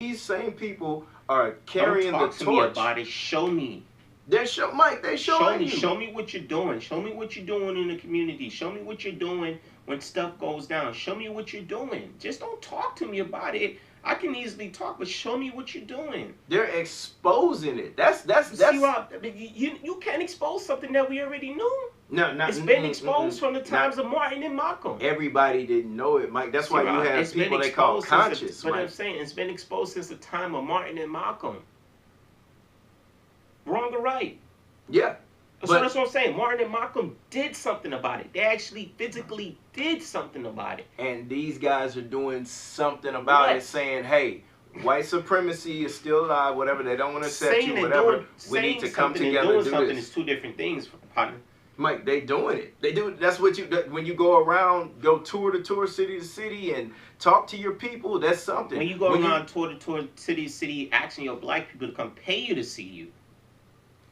these same people are Don't carrying the talk to me torch. about it. Show me. Mike, they Show showing me. you. Show me what you're doing. Show me what you're doing in the community. Show me what you're doing when stuff goes down. Show me what you're doing. Just don't talk to me about it. I can easily talk, but show me what you're doing. They're exposing it. That's See, Rob, you can't expose something that we already knew. no, not It's been exposed from the times not of Martin and Malcolm. everybody didn't know it, Mike. That's See, why you Rob, have it's been people they call exposed since conscious, but I'm Mike. saying it's been exposed since the time of Martin and Malcolm. Wrong or right? Yeah. So that's what I'm saying. Martin and Malcolm did something about it. They actually physically did something about it. And these guys are doing something about it, saying, hey, white supremacy is still alive, whatever. They don't want to accept you, whatever. We need to come together and do something this. is two different things, partner. Mike, they doing it. They do. That's what you, when you go around, go tour to tour, city to city, and talk to your people, that's something. When you go around tour to tour, city to city, asking your black people to come pay you to see you.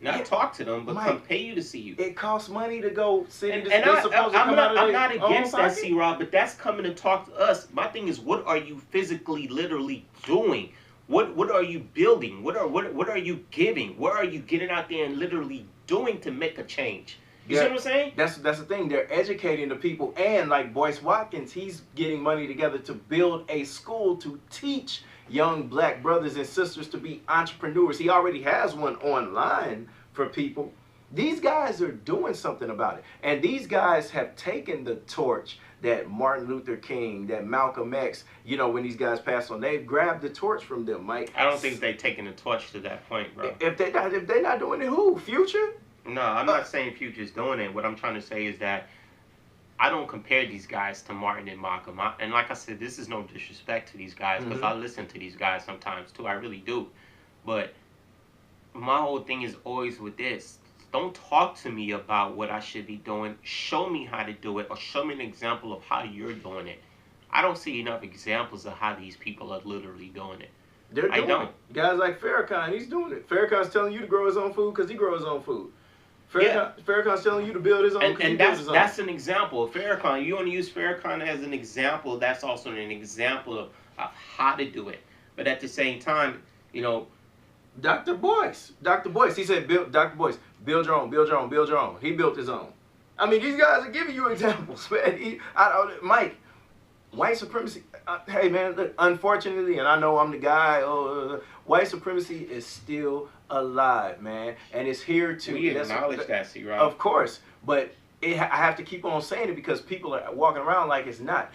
Not talk to them, but Mike, come pay you to see you. It costs money to go city to city. I'm not against that, C-Rob, but that's coming to talk to us. My thing is, what are you physically, literally doing? What are you building? What are you giving? What are you getting out there and literally doing to make a change? You see what I'm saying? That's the thing. They're educating the people, and like Boyce Watkins, he's getting money together to build a school to teach young black brothers and sisters to be entrepreneurs. He already has one online for people. These guys are doing something about it. And these guys have taken the torch that Martin Luther King, that Malcolm X, you know, when these guys passed on, they've grabbed the torch from them, Mike. I don't think they've taken the torch to that point, bro. If they're not doing it, who? Future? No, I'm not saying Future's doing it. What I'm trying to say is that I don't compare these guys to Martin and Malcolm. And like I said, this is no disrespect to these guys, because I listen to these guys sometimes too. I really do. But my whole thing is always with this. Don't talk to me about what I should be doing. Show me how to do it, or show me an example of how you're doing it. I don't see enough examples of how these people are literally doing it. They're doing it. Guys like Farrakhan, he's doing it. Farrakhan's telling you to grow his own food because he grows his own food. Farrakhan's telling you to build his own. And that's an example of Farrakhan. You want to use Farrakhan as an example. That's also an example of how to do it. But at the same time, you know, Dr. Boyce, he said, Dr. Boyce, build your own, build your own, build your own. He built his own. I mean, these guys are giving you examples, man. Mike, white supremacy. Hey, man, look, unfortunately, and I know I'm the guy. White supremacy is still alive, man, and it's here to. We acknowledge that, C-Rob. Of course, but I have to keep on saying it because people are walking around like it's not.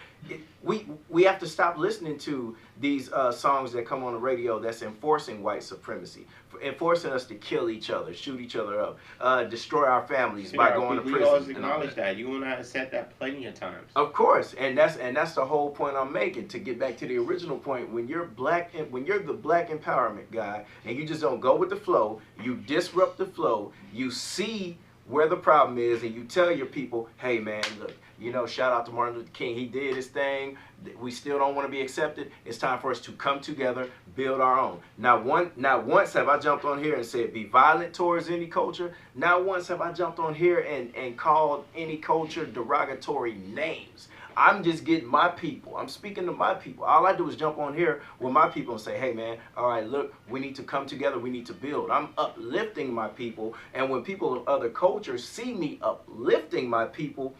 We have to stop listening to these songs that come on the radio that's enforcing white supremacy, enforcing us to kill each other, shoot each other up, destroy our families by going to prison. We always acknowledge that. You and I have said that plenty of times. Of course, and that's the whole point I'm making. To get back to the original point, when you're black, when you're the black empowerment guy, and you just don't go with the flow, you disrupt the flow, you see where the problem is, and you tell your people, hey man, look, you know, shout out to Martin Luther King. He did his thing. We still don't want to be accepted. It's time for us to come together, build our own. Not once have I jumped on here and said be violent towards any culture. Not once have I jumped on here and called any culture derogatory names. I'm just getting my people. I'm speaking to my people. All I do is jump on here with my people and say, hey, man, all right, look, we need to come together. We need to build. I'm uplifting my people. And when people of other cultures see me uplifting my people,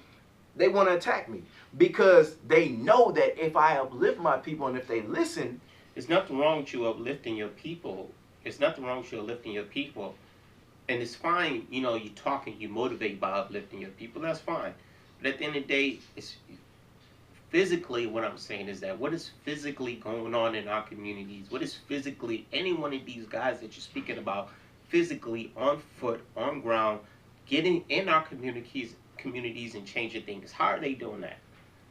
they want to attack me because they know that if I uplift my people and if they listen. There's nothing wrong with you uplifting your people. There's nothing wrong with you uplifting your people. And it's fine, you know, you talk and you motivate by uplifting your people. That's fine. But at the end of the day, it's physically, what I'm saying is that what is physically going on in our communities? What is physically, any one of these guys that you're speaking about, physically on foot, on ground, getting in our communities and changing things? How are they doing that?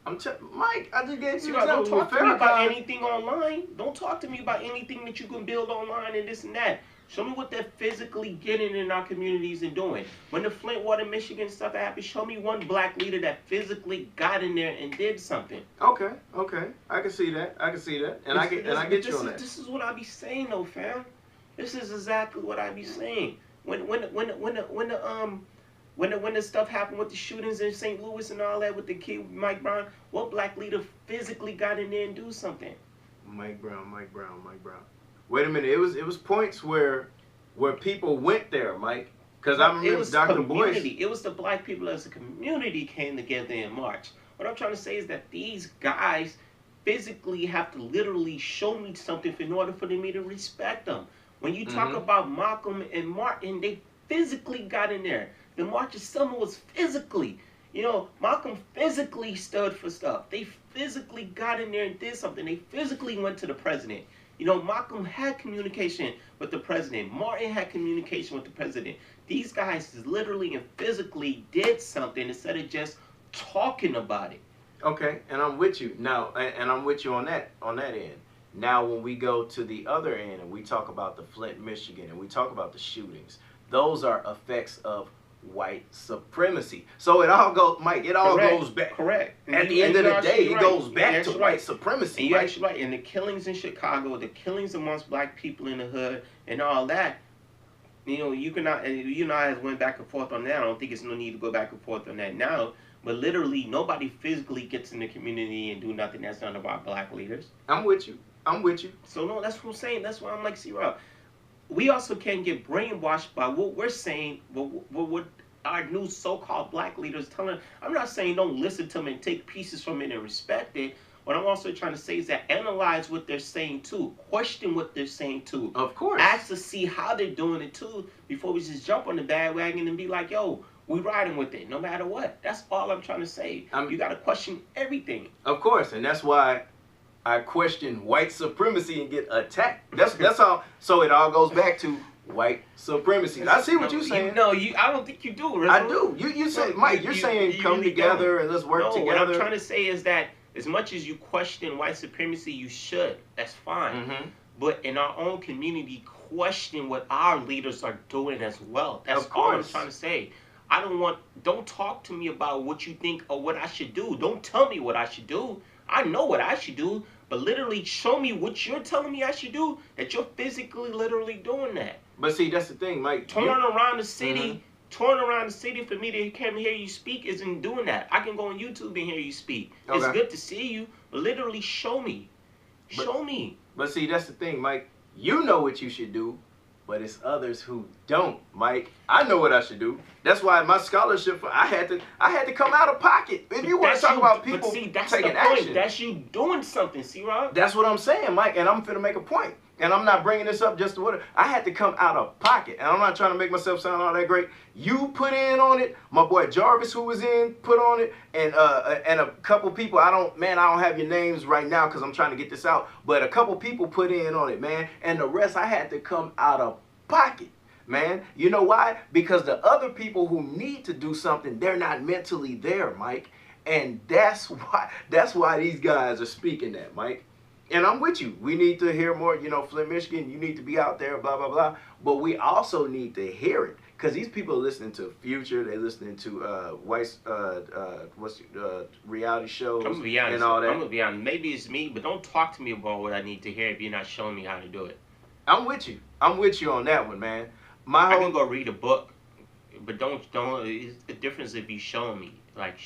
Mike, I just gave you an example. Don't talk to me about Farrakhan. anything online. Don't talk to me about anything that you can build online and this and that. Show me what they're physically getting in our communities and doing. When the Flint Water, Michigan stuff happened, show me one black leader that physically got in there and did something. Okay, I can see that. And I get you on that. This is what I be saying though, fam. This is exactly what I be saying. When the stuff happened with the shootings in St. Louis and all that with the kid Mike Brown, what black leader physically got in there and do something? Mike Brown, Mike Brown, Mike Brown. Wait a minute. It was points where people went there, Mike. Because I It remember was Dr. Boyce. community. It was the black people as a community came together in March. What I'm trying to say is that these guys physically have to literally show me something in order for me to respect them. When you talk about Malcolm and Martin, they physically got in there. The March of Selma was physically. You know, Malcolm physically stood for stuff. They physically got in there and did something. They physically went to the president. You know, Malcolm had communication with the president. Martin had communication with the president. These guys literally and physically did something instead of just talking about it. Okay, and I'm with you now, and I'm with you on that end. Now, when we go to the other end and we talk about the Flint, Michigan, and we talk about the shootings, those are effects of white supremacy. So it all goes, Mike. It all Correct. goes back. Correct. At the end of the day, it right. goes back to right. white supremacy. And you're Right? actually right. And the killings in Chicago, the killings amongst black people in the hood, and all that. You know, you cannot. And you and I went back and forth on that. I don't think it's no need to go back and forth on that now. But literally, nobody physically gets in the community and do nothing. That's none of our black leaders. I'm with you. I'm with you. So no, that's what I'm saying. That's why I'm like, C-Rob. We also can't get brainwashed by what we're saying. What our new so-called black leaders telling. I'm not saying don't listen to them and take pieces from it and respect it. What I'm also trying to say is that analyze what they're saying too. Question what they're saying too. Of course. Ask to see how they're doing it too before we just jump on the bandwagon and be like, yo, we riding with it no matter what. That's all I'm trying to say. You got to question everything. Of course, and that's why I question white supremacy and get attacked. That's all. So it all goes back to white supremacy. I see what you're saying. I don't think you do. I do. You say, Mike, you're saying come really together and let's work together. What I'm trying to say is that as much as you question white supremacy, you should. That's fine. But in our own community, question what our leaders are doing as well. That's all I'm trying to say. Don't talk to me about what you think or what I should do. Don't tell me what I should do. I know what I should do, but literally show me what you're telling me I should do, that you're physically literally doing that. But see, that's the thing, Mike. Touring around the city for me to come hear you speak isn't doing that. I can go on YouTube and hear you speak. Okay. It's good to see you, but literally show me. Show me. But see, that's the thing, Mike. You know what you should do, but it's others who don't, Mike. I know what I should do. That's why my scholarship, I had to come out of pocket. If you want to talk about people taking action, that's you doing something, C-Rob. That's what I'm saying, Mike, and I'm finna make a point. And I'm not bringing this up just to what I had to come out of pocket. And I'm not trying to make myself sound all that great. You put in on it. My boy Jarvis, who was in, put on it. And a couple people, I don't have your names right now because I'm trying to get this out. But a couple people put in on it, man. And the rest, I had to come out of pocket, man. You know why? Because the other people who need to do something, they're not mentally there, Mike. And that's why these guys are speaking that, Mike. And I'm with you. We need to hear more, Flint, Michigan, you need to be out there, blah, blah, blah. But we also need to hear it. Because these people are listening to Future, they're listening to reality shows and all that. I'm going to be honest. Maybe it's me, but don't talk to me about what I need to hear if you're not showing me how to do it. I'm with you. I'm with you on that one, man. I can go read a book, but don't. It's the difference if you show me. Like,